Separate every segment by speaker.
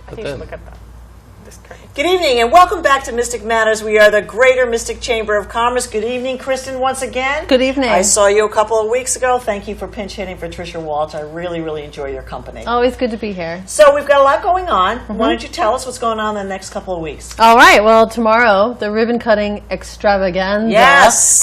Speaker 1: I think you should look at that. This curtain.
Speaker 2: Good evening and welcome back to Mystic Matters. We are the Greater Mystic Chamber of Commerce. Good evening, Kristen, once again.
Speaker 3: Good evening.
Speaker 2: I saw you a couple of weeks ago. Thank you for pinch hitting for Tricia Walsh. I really, really enjoy your company.
Speaker 3: Always good to be here.
Speaker 2: So we've got a lot going on. Why don't you tell us what's going on in the next couple of weeks?
Speaker 3: All right. Well, tomorrow, the ribbon cutting extravaganza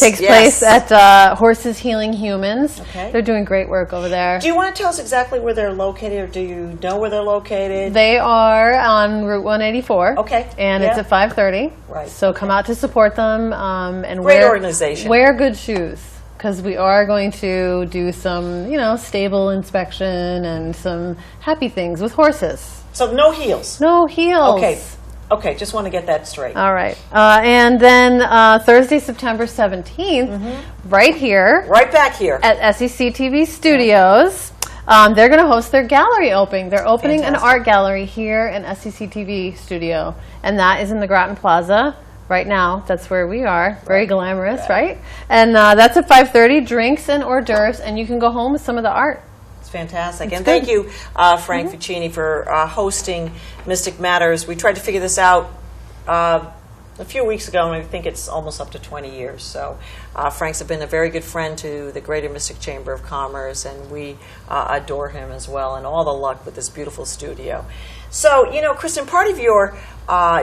Speaker 3: takes
Speaker 2: Yes.
Speaker 3: place at Horses Healing Humans.
Speaker 2: Okay.
Speaker 3: They're doing great work over there.
Speaker 2: Do you want to tell us exactly where they're located, or do you know where they're located?
Speaker 3: They are on Route 184.
Speaker 2: Okay.
Speaker 3: And it's
Speaker 2: Yeah.
Speaker 3: at 5:30.
Speaker 2: Right.
Speaker 3: So come out to support them and
Speaker 2: Great organization.
Speaker 3: Wear good shoes, because we are going to do some, stable inspection and some happy things with horses.
Speaker 2: So no heels.
Speaker 3: No heels.
Speaker 2: Okay, just want to get that straight.
Speaker 3: All right. And then Thursday, September 17th, right here
Speaker 2: Right back here.
Speaker 3: at SEC TV Studios, they're going to host their gallery opening. They're opening an
Speaker 2: Fantastic.
Speaker 3: art gallery here in SEC TV Studio, and that is in the Groton Plaza. Right now, that's where we are. Very glamorous, right? And that's at 5:30, drinks and hors d'oeuvres, and you can go home with some of the art.
Speaker 2: It's fantastic.
Speaker 3: It's
Speaker 2: And
Speaker 3: good.
Speaker 2: thank you, Frank Ficini, for hosting Mystic Matters. We tried to figure this out a few weeks ago, and I think it's almost up to 20 years. So Frank's been a very good friend to the Greater Mystic Chamber of Commerce, and we adore him as well, and all the luck with this beautiful studio. So, Kristen, part of your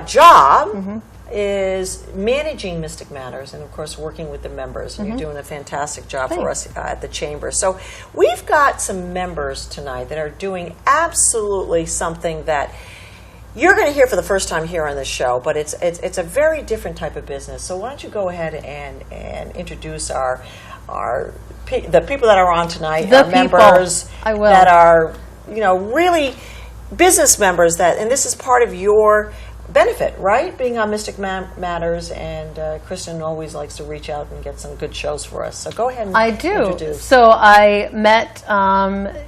Speaker 2: job is managing Mystic Matters and, of course, working with the members. And you're doing a fantastic job for us at the Chamber. So we've got some members tonight that are doing absolutely something that you're going to hear for the first time here on this show, but it's a very different type of business. So why don't you go ahead and introduce the people that are on tonight,
Speaker 3: The
Speaker 2: our
Speaker 3: people.
Speaker 2: members
Speaker 3: I will.
Speaker 2: that are really business members and this is part of your benefit, right? Being on Mystic Matters, and Kristen always likes to reach out and get some good shows for us. So go ahead and
Speaker 3: I do.
Speaker 2: introduce.
Speaker 3: So I met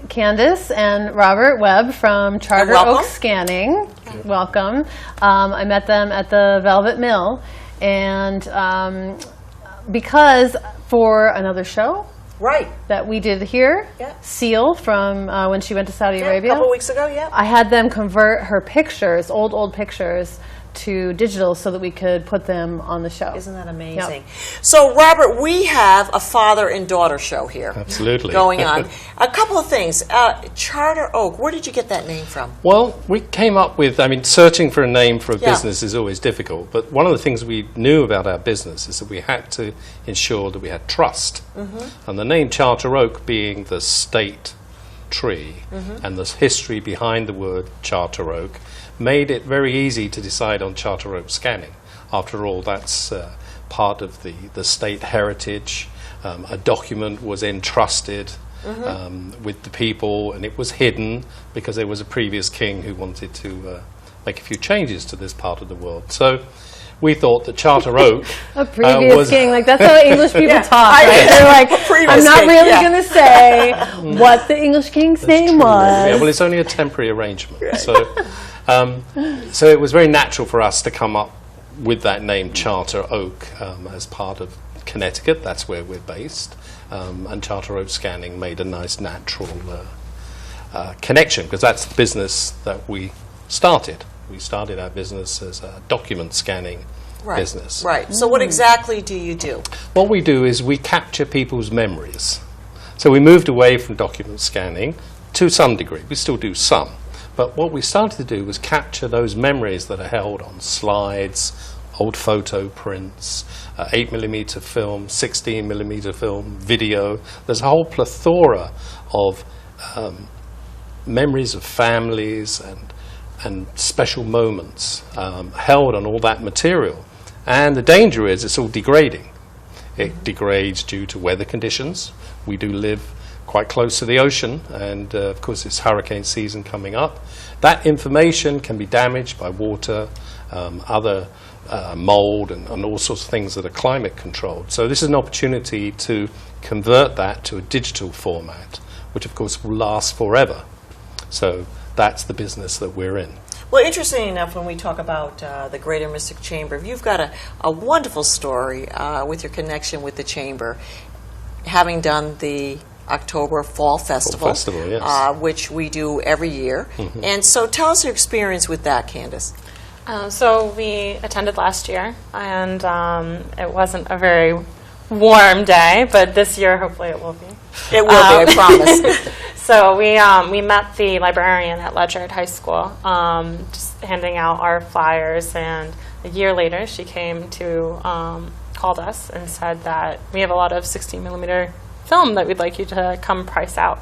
Speaker 3: Candace and Robert Webb from Charter
Speaker 2: welcome.
Speaker 3: Oak Scanning. Welcome. I met them at the Velvet Mill, and because for another show
Speaker 2: Right.
Speaker 3: that we did here,
Speaker 2: Yeah.
Speaker 3: Seal from when she went to Saudi
Speaker 2: Yeah, a
Speaker 3: Arabia.
Speaker 2: couple weeks ago, yeah.
Speaker 3: I had them convert her pictures, old pictures, to digital so that we could put them on the show.
Speaker 2: Isn't that amazing? So, Robert, we have a father and daughter show here.
Speaker 4: Absolutely.
Speaker 2: Going on. A couple of things. Charter Oak, where did you get that name from?
Speaker 4: Well, we came up with, searching for a name for a
Speaker 2: Yeah.
Speaker 4: business is always difficult, but one of the things we knew about our business is that we had to ensure that we had trust. And the name Charter Oak being the state tree and the history behind the word Charter Oak made it very easy to decide on Charter Oak Scanning. After all, that's part of the state heritage. A document was entrusted with the people, and it was hidden because there was a previous king who wanted to make a few changes to this part of the world. So we thought that Charter Oak
Speaker 3: A previous
Speaker 4: was
Speaker 3: king, like that's how English people
Speaker 2: Yeah,
Speaker 3: talk.
Speaker 2: I-
Speaker 3: Right? They're like,
Speaker 2: Previous
Speaker 3: I'm not
Speaker 2: king,
Speaker 3: really
Speaker 2: yeah.
Speaker 3: going to say what the English king's name was.
Speaker 4: Yeah, well, it's only a temporary arrangement. So it was very natural for us to come up with that name, Charter Oak, as part of Connecticut. That's where we're based. And Charter Oak Scanning made a nice natural connection, because that's the business that we started. We started our business as a document scanning business.
Speaker 2: Right. So what exactly do you do?
Speaker 4: What we do is we capture people's memories. So we moved away from document scanning to some degree. We still do some. But what we started to do was capture those memories that are held on slides, old photo prints, 8mm film, 16mm film, video. There's a whole plethora of memories of families and special moments held on all that material. And the danger is it's all degrading. It degrades due to weather conditions. We do live quite close to the ocean, and of course it's hurricane season coming up. That information can be damaged by water, other mold, and all sorts of things that are climate controlled. So this is an opportunity to convert that to a digital format, which of course will last forever. So that's the business that we're in.
Speaker 2: Well, interesting enough, when we talk about the Greater Mystic Chamber, you've got a wonderful story with your connection with the Chamber, having done the October Fall Festival,
Speaker 4: Festival, yes.
Speaker 2: which we do every year. And so tell us your experience with that, Candace.
Speaker 1: So we attended last year, and it wasn't a very warm day, but this year hopefully it will be.
Speaker 2: It will be, I promise.
Speaker 1: So we met the librarian at Ledyard High School, just handing out our flyers, and a year later she came to called us and said that we have a lot of 16mm film that we'd like you to come price out.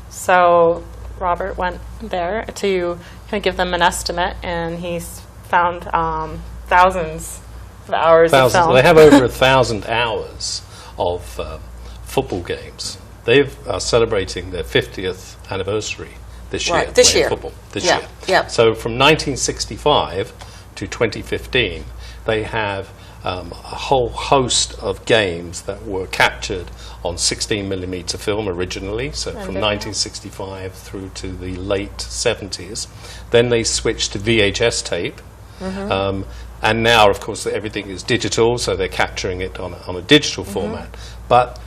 Speaker 1: So Robert went there to kind of give them an estimate, and he's found thousands of hours of film.
Speaker 4: They have over 1,000 hours of football games. They are celebrating their 50th anniversary this year.
Speaker 2: Right, this
Speaker 4: playing
Speaker 2: year.
Speaker 4: Football this
Speaker 2: Yeah,
Speaker 4: year.
Speaker 2: yeah.
Speaker 4: So from 1965 to 2015, they have a whole host of games that were captured on 16mm film originally, so from 1965 through to the late 70s. Then they switched to VHS tape. And now, of course, everything is digital, so they're capturing it on a digital format. But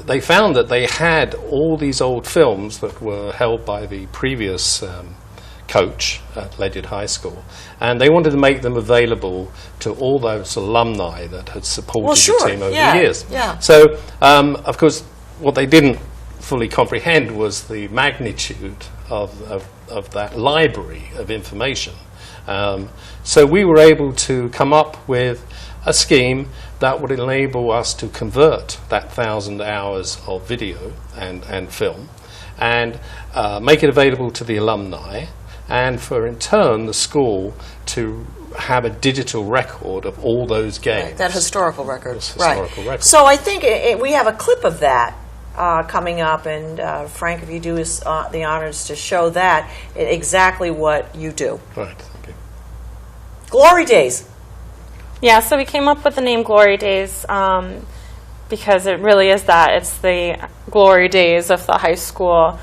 Speaker 4: they found that they had all these old films that were held by the previous coach at Ledyard High School, and they wanted to make them available to all those alumni that had supported the team over the years.
Speaker 2: Yeah.
Speaker 4: So, of course, what they didn't fully comprehend was the magnitude of that library of information. So we were able to come up with a scheme that would enable us to convert that 1,000 hours of video and film and make it available to the alumni, and for in turn the school to have a digital record of all those games.
Speaker 2: Right, that historical record.
Speaker 4: Historical record.
Speaker 2: So I think we have a clip of that coming up, and Frank, if you do us the honors to show that, exactly what you do.
Speaker 4: Right. Thank you.
Speaker 2: Glory Days.
Speaker 1: Yeah, so we came up with the name Glory Days because it really is that. It's the glory days of the high school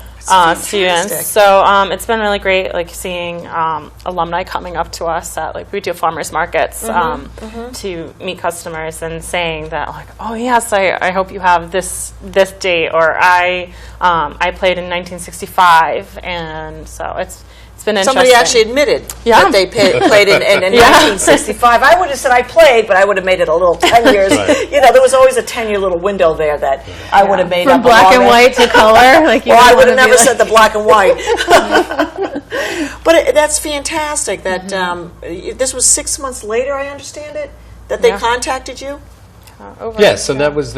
Speaker 1: students. So it's been really great, like seeing alumni coming up to us at we do farmers markets to meet customers and saying that oh yes, I hope you have this date, or I played in 1965, and so it's been interesting.
Speaker 2: Somebody actually admitted that they played in 1965. I would have said I played, but I would have made it a little 10 years.
Speaker 4: Right.
Speaker 2: You know, there was always a 10-year little window there that I would have made
Speaker 3: From
Speaker 2: up
Speaker 3: black and white to color.
Speaker 2: Well, I would have never said the black and white. But that's fantastic. That this was 6 months later, I understand it, that they contacted you.
Speaker 4: Yes, and that was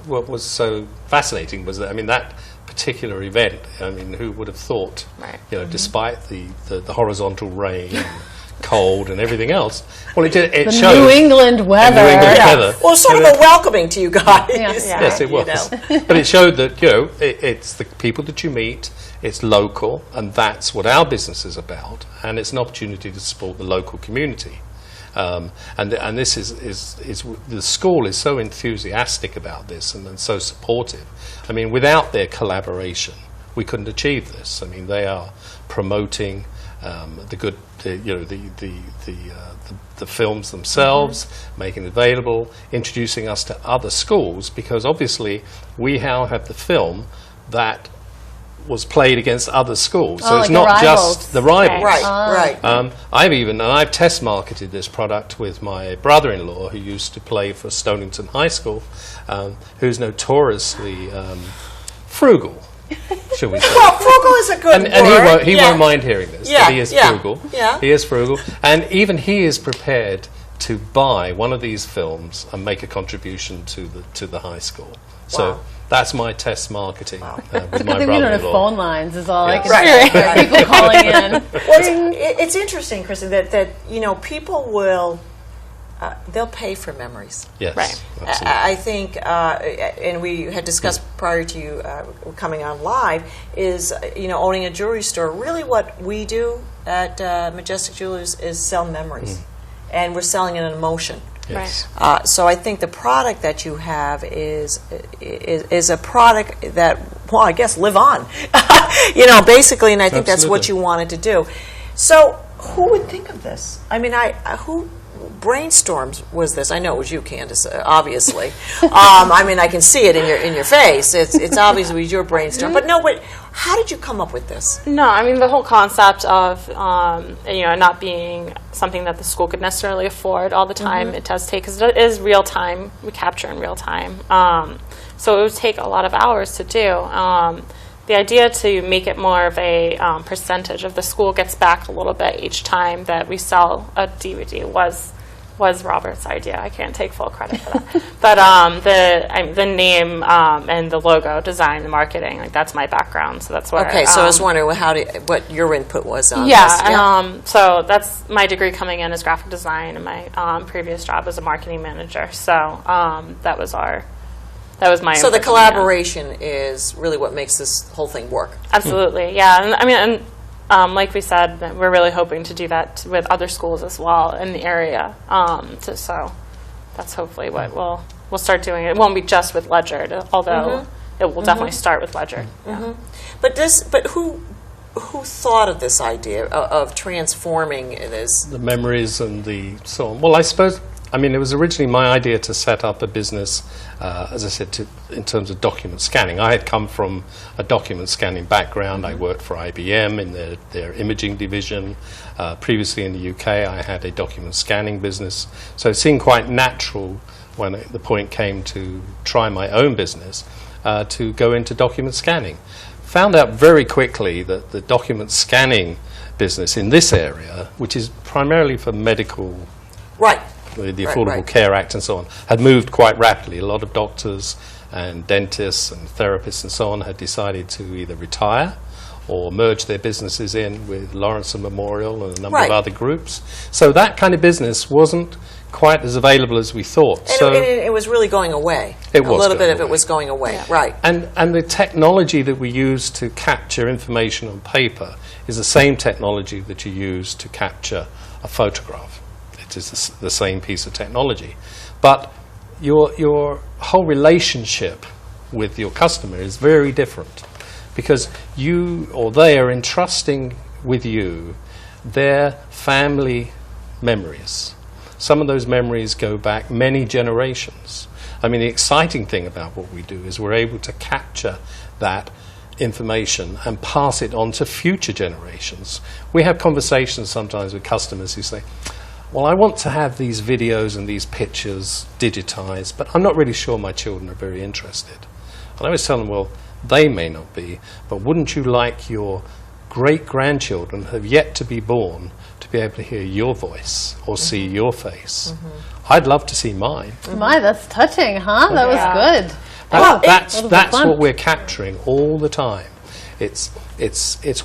Speaker 4: what was so fascinating was that, I mean, that particular event, I mean, who would have thought, you know, despite the horizontal rain and cold and everything else, well, it showed
Speaker 3: New England weather.
Speaker 4: New England weather.
Speaker 2: Well, sort of a welcoming to you guys.
Speaker 4: Yes, it was.
Speaker 2: You know.
Speaker 4: But it showed that, you know, it's the people that you meet, it's local, and that's what our business is about, and it's an opportunity to support the local community. And this is the school is so enthusiastic about this and so supportive. I mean, without their collaboration, we couldn't achieve this. I mean, they are promoting the films themselves, making it available, introducing us to other schools, because obviously we now have the film that was played against other schools, so it's not just the rivals.
Speaker 2: Right.
Speaker 4: I've test marketed this product with my brother-in-law, who used to play for Stonington High School, who's notoriously frugal, shall we say?
Speaker 2: Well, frugal is a good word.
Speaker 4: And he won't mind hearing this.
Speaker 2: Yeah,
Speaker 4: But he is frugal.
Speaker 2: Yeah.
Speaker 4: He is frugal, and even he is prepared to buy one of these films and make a contribution to the high school. So.
Speaker 2: Wow.
Speaker 4: That's my test marketing with my
Speaker 3: Good thing we
Speaker 4: brother-in-law.
Speaker 3: don't have phone lines is all I can
Speaker 2: Right.
Speaker 3: say. People calling in.
Speaker 2: Well, it's interesting, Kristen, that you know, people will they'll pay for memories.
Speaker 4: Yes,
Speaker 1: Right.
Speaker 4: absolutely.
Speaker 2: I think, and we had discussed prior to you coming on live, is you know, owning a jewelry store. Really, what we do at Majestic Jewelers is sell memories, and we're selling an emotion.
Speaker 4: Yes.
Speaker 2: So I think the product that you have is a product that, well, I guess live on, you know, basically, and I think that's what you wanted to do. So who would think of this? I mean, brainstorm was this? I know it was you, Candace, obviously. I mean, I can see it in your face. It's obvious it was your brainstorm. But no, how did you come up with this?
Speaker 1: No, I mean, the whole concept of, not being something that the school could necessarily afford all the time, it does take, because it is real time, we capture in real time. So it would take a lot of hours to do. The idea to make it more of a percentage of the school gets back a little bit each time that we sell a DVD was Robert's idea. I can't take full credit for that. But the name and the logo design, the marketing, like that's my background. So that's where.
Speaker 2: Okay, so I was wondering what your input was on
Speaker 1: yeah,
Speaker 2: this. Yeah,
Speaker 1: so that's my degree coming in as graphic design, and my previous job as a marketing manager. So that was my.
Speaker 2: So the
Speaker 1: input,
Speaker 2: collaboration is really what makes this whole thing work.
Speaker 1: Absolutely, yeah. And I mean, like we said, we're really hoping to do that with other schools as well in the area. So that's hopefully what we'll start doing. It won't be just with Ledger, although it will definitely start with Ledger. Yeah.
Speaker 2: But who thought of this idea of transforming this?
Speaker 4: The memories and the so on. Well, I suppose, I mean, it was originally my idea to set up a business, as I said, in terms of document scanning. I had come from a document scanning background. I worked for IBM in their imaging division. Previously in the UK, I had a document scanning business. So it seemed quite natural when the point came to try my own business to go into document scanning. Found out very quickly that the document scanning business in this area, which is primarily for medical,
Speaker 2: Right.
Speaker 4: the Affordable Care Act and so on, had moved quite rapidly. A lot of doctors and dentists and therapists and so on had decided to either retire or merge their businesses in with Lawrence and Memorial and a number of other groups. So that kind of business wasn't quite as available as we thought.
Speaker 2: And it was really going away.
Speaker 4: It was
Speaker 2: a little bit
Speaker 4: going
Speaker 2: of it
Speaker 4: away.
Speaker 2: was going away, right.
Speaker 4: And the technology that we use to capture information on paper is the same technology that you use to capture a photograph. It is the same piece of technology. But your whole relationship with your customer is very different, because you or they are entrusting with you their family memories. Some of those memories go back many generations. I mean, the exciting thing about what we do is we're able to capture that information and pass it on to future generations. We have conversations sometimes with customers who say, well, I want to have these videos and these pictures digitized, but I'm not really sure my children are very interested. And I always tell them, well, they may not be, but wouldn't you like your great-grandchildren who have yet to be born to be able to hear your voice or see your face? I'd love to see mine.
Speaker 3: My, that's touching, huh? That was good.
Speaker 4: That's what we're capturing all the time. It's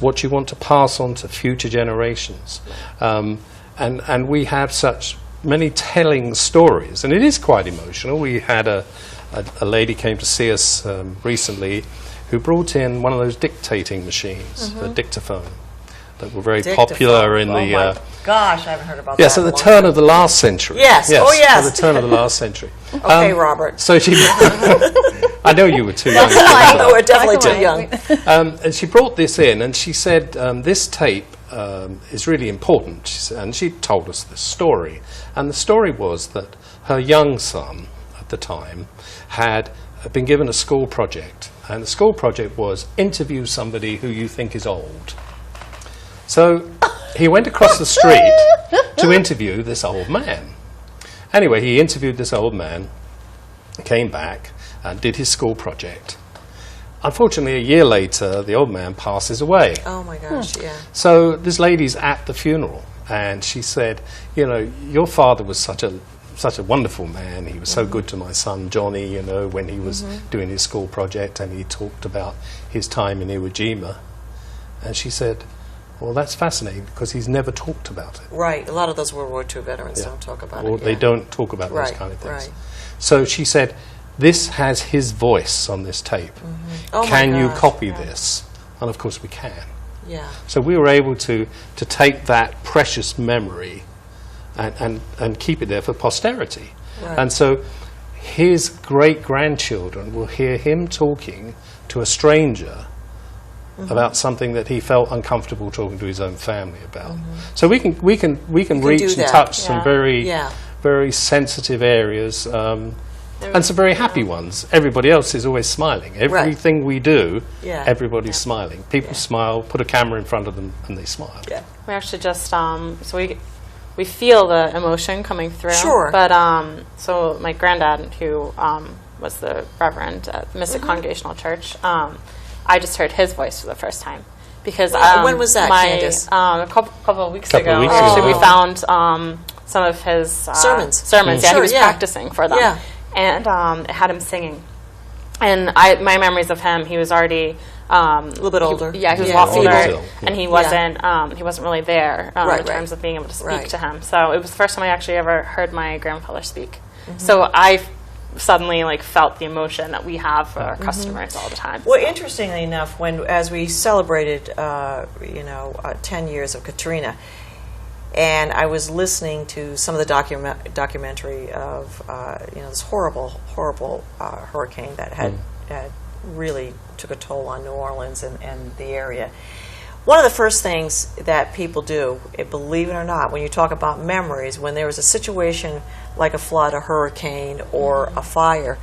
Speaker 4: what you want to pass on to future generations. And we have such many telling stories, and it is quite emotional. We had a lady came to see us recently who brought in one of those dictating machines, the dictaphone, that were very popular in the...
Speaker 2: Gosh, I haven't heard about that.
Speaker 4: Yes, at the turn of the last century.
Speaker 2: Yes, oh yes.
Speaker 4: At the turn of the last century.
Speaker 2: Okay, Robert.
Speaker 4: So she... I know you were too young.
Speaker 2: No, we're definitely too young.
Speaker 4: And she brought this in, and she said, this tape is really important. And she told us this story. And the story was that her young son, at the time, had been given a school project. And the school project was interview somebody who you think is old. So he went across the street to interview this old man. Anyway, he interviewed this old man, came back, and did his school project. Unfortunately, a year later, the old man passes away.
Speaker 2: Oh my gosh, yeah.
Speaker 4: So this lady's at the funeral, and she said, you know, your father was such a wonderful man. He was so good to my son Johnny, you know, when he was doing his school project, and he talked about his time in Iwo Jima. And she said, well, that's fascinating, because he's never talked about it.
Speaker 2: Right. A lot of those World War II veterans don't talk about
Speaker 4: Or
Speaker 2: it.
Speaker 4: they don't talk about those kind of things.
Speaker 2: Right.
Speaker 4: So she said, this has his voice on this tape.
Speaker 2: Oh
Speaker 4: Can
Speaker 2: my
Speaker 4: you
Speaker 2: gosh,
Speaker 4: copy this? And of course we can.
Speaker 2: Yeah.
Speaker 4: So we were able to take that precious memory and keep it there for posterity.
Speaker 2: Right.
Speaker 4: And so his great-grandchildren will hear him talking to a stranger about something that he felt uncomfortable talking to his own family about. So we can reach
Speaker 2: do
Speaker 4: and
Speaker 2: that.
Speaker 4: touch some
Speaker 1: Yeah.
Speaker 4: very
Speaker 2: Yeah.
Speaker 4: very sensitive areas. And some very happy ones. Everybody else is always smiling. Everything we do,
Speaker 2: Yeah.
Speaker 4: everybody's smiling. People smile, put a camera in front of them, and they smile.
Speaker 2: Yeah.
Speaker 1: We actually just so we feel the emotion coming through.
Speaker 2: Sure.
Speaker 1: But so my granddad, who was the reverend at the Mystic
Speaker 2: Mm-hmm.
Speaker 1: Congregational Church, I just heard his voice for the first time because
Speaker 2: When was that, Candace?
Speaker 1: a couple of weeks
Speaker 4: Couple
Speaker 1: ago.
Speaker 4: of weeks
Speaker 1: Actually,
Speaker 4: ago.
Speaker 1: we found some of his
Speaker 2: Sermons.
Speaker 1: Sermons. Yeah,
Speaker 2: Sure,
Speaker 1: he was
Speaker 2: yeah.
Speaker 1: practicing for them,
Speaker 2: Yeah.
Speaker 1: and it had him singing. And my memories of him, he was already a
Speaker 2: little bit older.
Speaker 1: Yeah, he was
Speaker 2: Yeah.
Speaker 1: a lot older,
Speaker 4: Feeble.
Speaker 1: and he
Speaker 2: Yeah.
Speaker 1: wasn't really there
Speaker 2: Right,
Speaker 1: in terms of being able to speak
Speaker 2: Right.
Speaker 1: to him. So it was the first time I actually ever heard my grandfather speak.
Speaker 2: Mm-hmm.
Speaker 1: So I suddenly felt the emotion that we have for our customers all the time.
Speaker 2: Well, interestingly enough, as we celebrated, 10 years of Katrina, and I was listening to some of the documentary of this horrible hurricane that had really took a toll on New Orleans and the area. One of the first things that people do, believe it or not, when you talk about memories, when there was a situation like a flood, a hurricane, or a fire,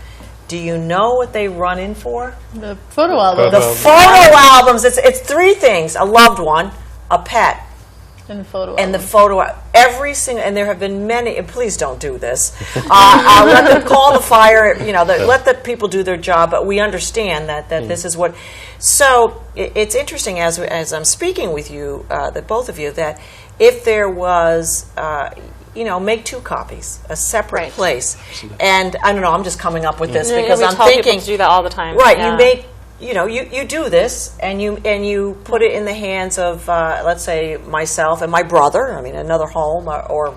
Speaker 2: do you know what they run in for?
Speaker 3: The photo album
Speaker 2: The photo albums. It's three things: a loved one, a pet,
Speaker 3: and the photo
Speaker 2: and the
Speaker 3: album.
Speaker 2: photo. Every single, and there have been many. And please don't do this. Let them call the fire. Let the people do their job. But we understand that this is what. So it's interesting as I'm speaking with you, that both of you, that if there was. Make two copies, a separate
Speaker 1: Right.
Speaker 2: place. And I don't know, I'm just coming up with this
Speaker 1: Yeah,
Speaker 2: because
Speaker 1: we
Speaker 2: I'm
Speaker 1: tell people
Speaker 2: thinking.
Speaker 1: to do that all the time.
Speaker 2: Right,
Speaker 1: Yeah.
Speaker 2: you make, you do this and you put it in the hands of, let's say, myself and my brother, another home or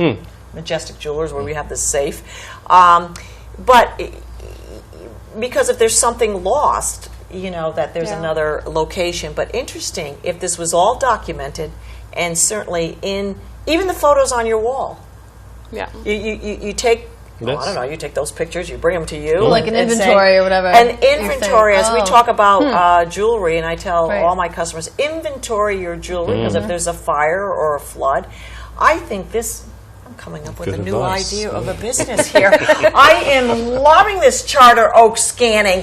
Speaker 2: Majestic Jewelers where we have this safe. But because if there's something lost, that there's
Speaker 1: Yeah.
Speaker 2: another location. But interesting, if this was all documented and certainly even the photos on your wall.
Speaker 1: Yeah.
Speaker 2: You take,
Speaker 4: Yes.
Speaker 2: I don't know, you take those pictures, you bring them to you.
Speaker 3: Like an
Speaker 2: and say-
Speaker 3: inventory or whatever.
Speaker 2: An
Speaker 3: you're
Speaker 2: inventory,
Speaker 3: saying.
Speaker 2: as we
Speaker 3: Oh.
Speaker 2: talk about jewelry, and I tell
Speaker 3: Right.
Speaker 2: all my customers, inventory your jewelry, because if there's a fire or a flood, I think I'm coming up with
Speaker 4: Good
Speaker 2: a new
Speaker 4: advice.
Speaker 2: idea of a business here. I am loving this Charter Oak scanning.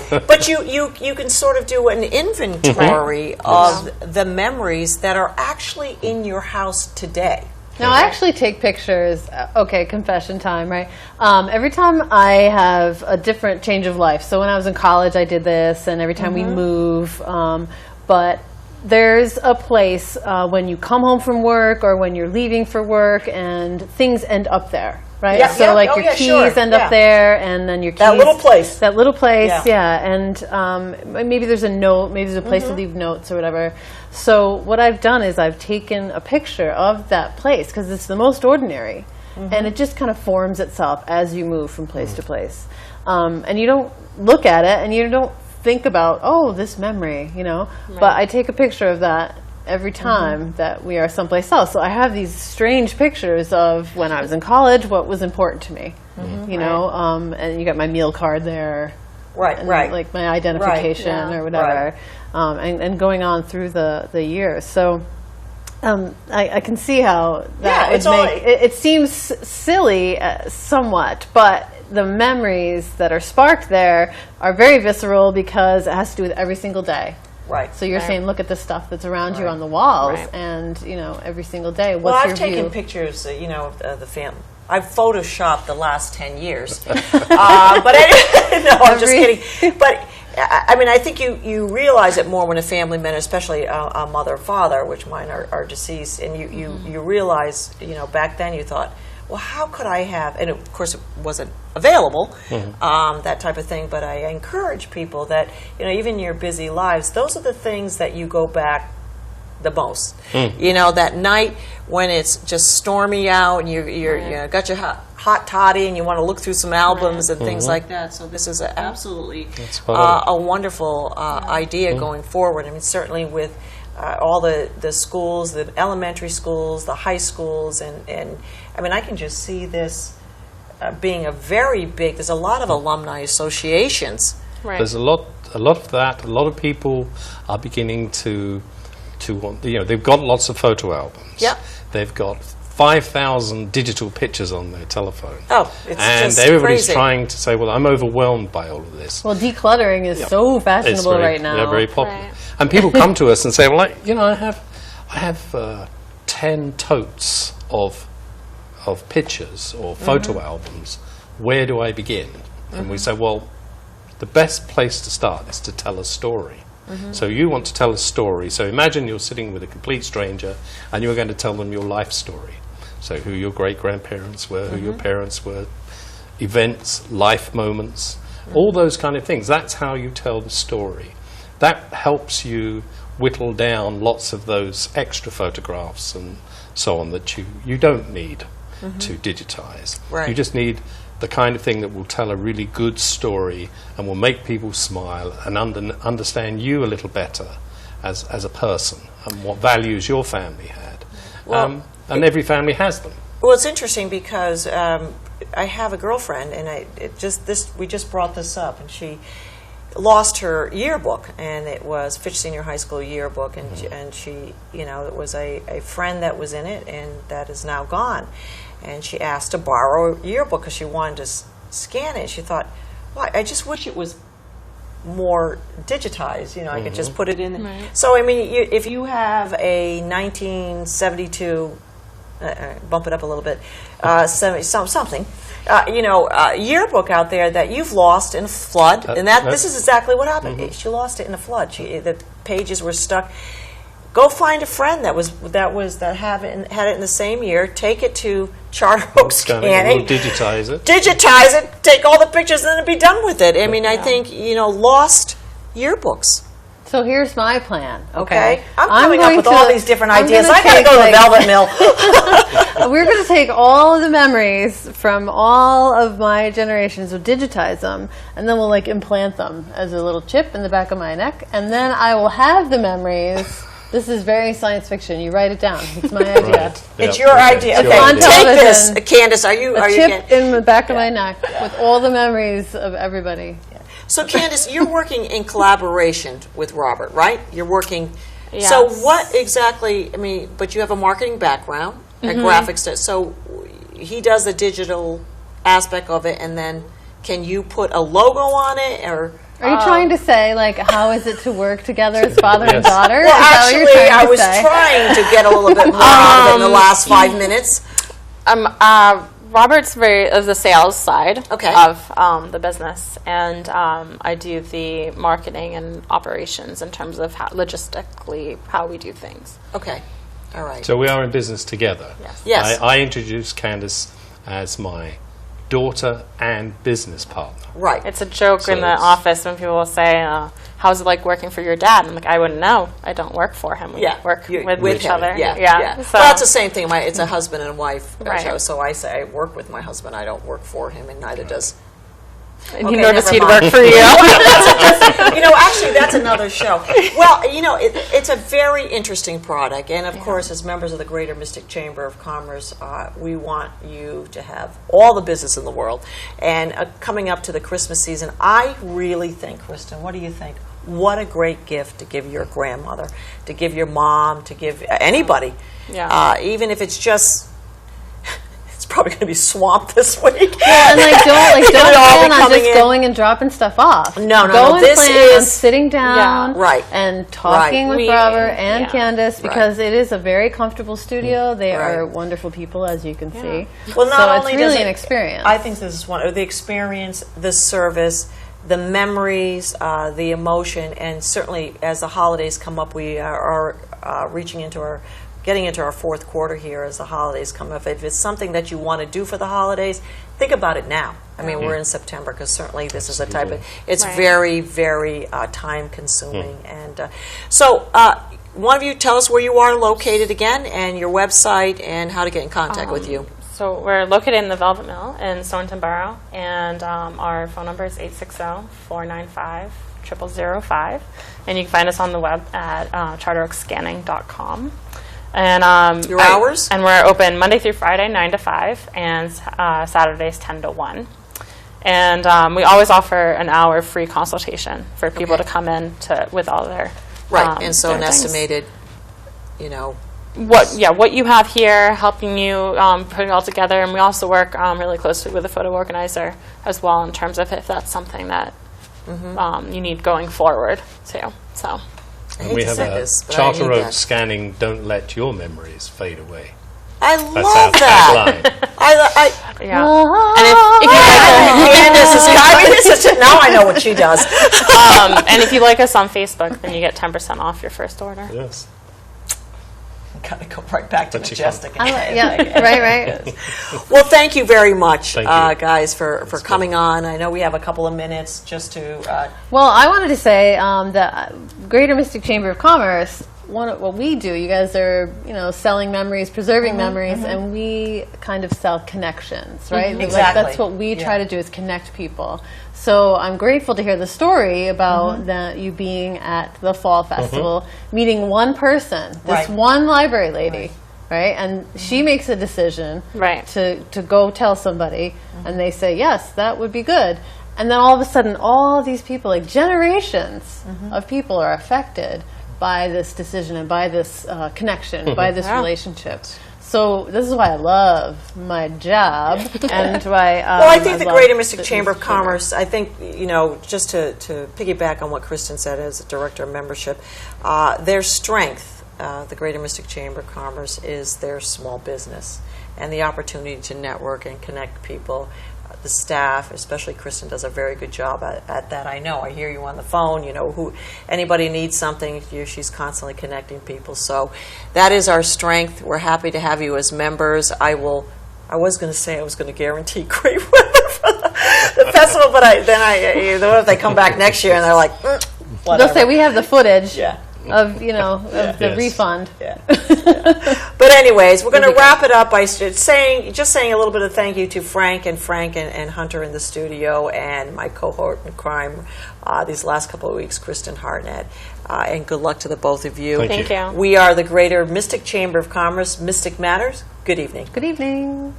Speaker 2: But you can sort of do an inventory of the memories that are actually in your house today.
Speaker 3: Now, I actually take pictures. Okay, confession time, right? Every time I have a different change of life. So when I was in college, I did this, and every time we move. But there's a place when you come home from work or when you're leaving for work, and things end up there. Right,
Speaker 2: Yeah,
Speaker 3: so
Speaker 2: yeah,
Speaker 3: like
Speaker 2: oh,
Speaker 3: your
Speaker 2: yeah,
Speaker 3: keys
Speaker 2: sure,
Speaker 3: end
Speaker 2: yeah.
Speaker 3: up there, and then your keys.
Speaker 2: That little place.
Speaker 3: That little place,
Speaker 2: Yeah.
Speaker 3: yeah. And maybe there's a note, maybe there's a place to leave notes or whatever. So what I've done is I've taken a picture of that place because it's the most ordinary, and it just kind of forms itself as you move from place to place. And you don't look at it, and you don't think about, oh, this memory, But I take a picture of that every time that we are someplace else. So I have these strange pictures of when I was in college, what was important to me, and you got my meal card there,
Speaker 2: Right,
Speaker 3: and
Speaker 2: right.
Speaker 3: like my identification
Speaker 1: yeah.
Speaker 3: or whatever, and going on through the years. So I can see how that
Speaker 2: Yeah, it's
Speaker 3: would
Speaker 2: all-
Speaker 3: make it seems silly somewhat, but the memories that are sparked there are very visceral because it has to do with every single day.
Speaker 2: Right.
Speaker 3: So you're
Speaker 1: Right.
Speaker 3: saying, look at the stuff that's around you on the walls,
Speaker 1: Right.
Speaker 3: and every single day. What's
Speaker 2: Well, I've
Speaker 3: your
Speaker 2: taken
Speaker 3: view?
Speaker 2: pictures, of the family. I've photoshopped the last 10 years. But no, I'm just
Speaker 3: Every-
Speaker 2: kidding. But I think you realize it more when a family member, especially a mother or father, which mine are deceased, and you realize, back then you thought, well, how could I have, and of course it wasn't available, that type of thing, but I encourage people that, even in your busy lives, those are the things that you go back the most. That night when it's just stormy out and you got your hot toddy and you want to look through some albums and things like that. So this is absolutely a wonderful idea going forward. Certainly with all the schools, the elementary schools, the high schools, and I can just see this being a very big, there's a lot of alumni associations
Speaker 1: Right.
Speaker 4: There's a lot of that. A lot of people are beginning to want, they've got lots of photo albums.
Speaker 2: Yep.
Speaker 4: They've got 5,000 digital pictures on their telephone.
Speaker 2: Oh, it's
Speaker 4: and
Speaker 2: just
Speaker 4: everybody's
Speaker 2: crazy.
Speaker 4: trying to say, well, I'm overwhelmed by all of this.
Speaker 3: Well, decluttering is so
Speaker 4: It's
Speaker 3: fashionable
Speaker 4: very,
Speaker 3: right now.
Speaker 4: They're very popular.
Speaker 1: Right.
Speaker 4: And people come to us and say, well, I have 10 totes of pictures or photo albums. Where do I begin? And we say, well, the best place to start is to tell a story. So you want to tell a story. So imagine you're sitting with a complete stranger and you're going to tell them your life story. So who your great-grandparents were, who your parents were, events, life moments, all those kind of things. That's how you tell the story. That helps you whittle down lots of those extra photographs and so on that you don't need to digitize.
Speaker 2: Right.
Speaker 4: You just need the kind of thing that will tell a really good story and will make people smile and understand you a little better as a person and what values your family had.
Speaker 2: Well,
Speaker 4: And every family has them.
Speaker 2: Well, it's interesting because I have a girlfriend, and we just brought this up, and she lost her yearbook, and it was Fitch Senior High School yearbook, and she, it was a friend that was in it, and that is now gone. And she asked to borrow a yearbook because she wanted to scan it. She thought, well, I just wish it was more digitized. I could just put it in.
Speaker 1: Right.
Speaker 2: So, I mean, if you have a 1972, bump it up a little bit, something, yearbook out there that you've lost in a flood, and this is exactly what happened. She lost it in a flood. The pages were stuck. Go find a friend that had it in the same year. Take it to Charter Oak Scanning.
Speaker 4: We'll digitize it.
Speaker 2: Digitize it. Take all the pictures and then be done with it. I mean, I think lost yearbooks.
Speaker 3: So here's my plan.
Speaker 2: Okay, I'm coming up
Speaker 3: going
Speaker 2: with
Speaker 3: to-
Speaker 2: all these different
Speaker 3: I'm
Speaker 2: ideas.
Speaker 3: gonna
Speaker 2: I gotta
Speaker 3: take,
Speaker 2: go to the
Speaker 3: like-
Speaker 2: Velvet Mill.
Speaker 3: We're going to take all of the memories from all of my generations, we'll digitize them, and then we'll implant them as a little chip in the back of my neck, and then I will have the memories. This is very science fiction. You write it down. It's my idea.
Speaker 4: Right.
Speaker 2: It's
Speaker 4: Yeah,
Speaker 2: your
Speaker 4: okay.
Speaker 2: idea.
Speaker 4: It's
Speaker 2: Okay,
Speaker 4: your
Speaker 3: on
Speaker 4: idea.
Speaker 2: take this,
Speaker 3: television.
Speaker 2: Candace. Are you
Speaker 3: A
Speaker 2: getting?
Speaker 3: chip in the back of my neck with all the memories of everybody.
Speaker 2: So, Candace, you're working in collaboration with Robert, right? You're working.
Speaker 1: Yes.
Speaker 2: So, what exactly? I mean, but you have a marketing background, a graphics. So, he does the digital aspect of it, and then can you put a logo on it, or?
Speaker 3: Are you trying to say, how is it to work together as father and
Speaker 4: Yes.
Speaker 3: daughter?
Speaker 2: Well,
Speaker 3: Is that what you're
Speaker 2: actually,
Speaker 3: trying
Speaker 2: I
Speaker 3: to
Speaker 2: was
Speaker 3: say?
Speaker 2: trying to get a little bit more out of it in the last 5 minutes.
Speaker 1: Robert's is the sales side
Speaker 2: Okay.
Speaker 1: of the business, and I do the marketing and operations in terms of logistically how we do things.
Speaker 2: Okay, all right.
Speaker 4: So we are in business together.
Speaker 2: Yes.
Speaker 4: I introduced Candace as my daughter and business partner.
Speaker 2: Right.
Speaker 1: It's a joke
Speaker 4: So
Speaker 1: in the
Speaker 4: it's-
Speaker 1: office when people will say, how's it like working for your dad? I'm like, I wouldn't know. I don't work for him. We work
Speaker 2: You're
Speaker 1: with each
Speaker 2: him.
Speaker 1: other.
Speaker 2: Yeah.
Speaker 1: So,
Speaker 2: Well, it's the same thing. It's a husband and wife
Speaker 1: Right.
Speaker 2: show. So I say I work with my husband. I don't work for him, and neither does.
Speaker 1: and
Speaker 2: Okay,
Speaker 1: you notice
Speaker 2: never
Speaker 1: he'd
Speaker 2: mind.
Speaker 1: work for you.
Speaker 2: Actually, that's another show. Well, it's a very interesting product, and of course, as members of the Greater Mystic Chamber of Commerce, we want you to have all the business in the world. And coming up to the Christmas season, I really think, Kristen, what do you think? What a great gift to give your grandmother, to give your mom, to give anybody.
Speaker 1: Yeah.
Speaker 2: Even if it's just. It's probably going to be swamped this week.
Speaker 3: Yeah, and don't
Speaker 2: It'll all be
Speaker 3: plan on
Speaker 2: coming
Speaker 3: just
Speaker 2: in.
Speaker 3: going and dropping stuff off.
Speaker 2: No,
Speaker 3: Go and
Speaker 2: this
Speaker 3: plan on
Speaker 2: is-
Speaker 3: sitting down
Speaker 2: Right.
Speaker 3: and talking
Speaker 2: Right.
Speaker 3: with
Speaker 1: We-
Speaker 3: Robert and
Speaker 1: yeah.
Speaker 3: Candace because it is a very comfortable studio. They
Speaker 2: Right.
Speaker 3: are wonderful people, as you can see.
Speaker 2: Well, not
Speaker 3: so
Speaker 2: only
Speaker 3: it's
Speaker 2: does
Speaker 3: really
Speaker 2: it-
Speaker 3: an experience.
Speaker 2: I think this is the experience, the service, the memories, the emotion, and certainly as the holidays come up, we are getting into our fourth quarter here as the holidays come up. If it's something that you want to do for the holidays, think about it now. I mean, we're in September because certainly this is a type of, it's
Speaker 1: Right.
Speaker 2: very, very time consuming. And so one of you tell us where you are located again and your website and how to get in contact with you.
Speaker 1: So we're located in the Velvet Mill in Stonington Borough, and our phone number is 860-495-0005. And you can find us on the web at charteroakscanning.com. And
Speaker 2: Your hours?
Speaker 1: And we're open Monday through Friday, 9 to 5, and Saturdays, 10 to 1. And we always offer an hour free consultation for people
Speaker 2: Okay.
Speaker 1: to come in with all their
Speaker 2: Right, and so
Speaker 1: their
Speaker 2: an
Speaker 1: things.
Speaker 2: estimated, you know,
Speaker 1: What you have here, helping you put it all together, and we also work really closely with the photo organizer as well in terms of if that's something that you need going forward too. So
Speaker 2: I
Speaker 4: And
Speaker 2: hate
Speaker 4: we
Speaker 2: to
Speaker 4: have
Speaker 2: say
Speaker 4: a
Speaker 2: this, but I
Speaker 4: Charter
Speaker 2: need
Speaker 4: Oak
Speaker 2: that.
Speaker 4: scanning, don't let your memories fade away.
Speaker 2: I
Speaker 4: That's
Speaker 2: love
Speaker 4: our
Speaker 2: that.
Speaker 4: tagline.
Speaker 1: yeah,
Speaker 3: Uh-huh.
Speaker 1: and if you
Speaker 2: Now I know what she does.
Speaker 1: and if you like us on Facebook, then you get 10% off your first order.
Speaker 4: Yes.
Speaker 2: Gotta go right back to
Speaker 4: But you
Speaker 2: Majestic.
Speaker 3: Yeah, right.
Speaker 2: Well, thank you very much,
Speaker 4: Thank you.
Speaker 2: guys, for coming on. I know we have a couple of minutes just to.
Speaker 3: Well, I wanted to say that Greater Mystic Chamber of Commerce, what we do, you guys are, selling memories, preserving memories, and we kind of sell connections, right? Like,
Speaker 2: Exactly.
Speaker 3: that's what we try
Speaker 2: Yeah.
Speaker 3: to do, is connect people. So I'm grateful to hear the story about you being at the Fall Festival, meeting one person, this
Speaker 2: Right.
Speaker 3: one library lady, right? And she makes a decision
Speaker 1: Right.
Speaker 3: to go tell somebody, and they say, yes, that would be good. And then all of a sudden, all these people, like generations of people, are affected by this decision and by this connection, by this
Speaker 1: Yeah.
Speaker 3: relationship. So this is why I love my job, and why.
Speaker 2: Well, I think the
Speaker 3: love
Speaker 2: Greater Mystic
Speaker 3: the
Speaker 2: Chamber of Commerce, I think, just to piggyback on what Kristen said as a director of membership, their strength, the Greater Mystic Chamber of Commerce, is their small business and the opportunity to network and connect people. The staff, especially Kristen, does a very good job at that. I know. I hear you on the phone. Who anybody needs something, she's constantly connecting people. So that is our strength. We're happy to have you as members. I was going to say I was going to guarantee great weather for the festival, but what if they come back next year and they're like, whatever.
Speaker 3: They'll say we have the footage
Speaker 2: Yeah.
Speaker 3: of the
Speaker 4: Yes.
Speaker 3: refund.
Speaker 2: Yeah. But anyways, we're going to wrap it up by saying a little bit of thank you to Frank and Hunter in the studio, and my cohort in crime these last couple of weeks, Kristen Hartnett. And good luck to the both of you.
Speaker 4: Thank
Speaker 1: Thank you.
Speaker 2: We are the Greater Mystic Chamber of Commerce. Mystic Matters. Good evening.
Speaker 3: Good evening.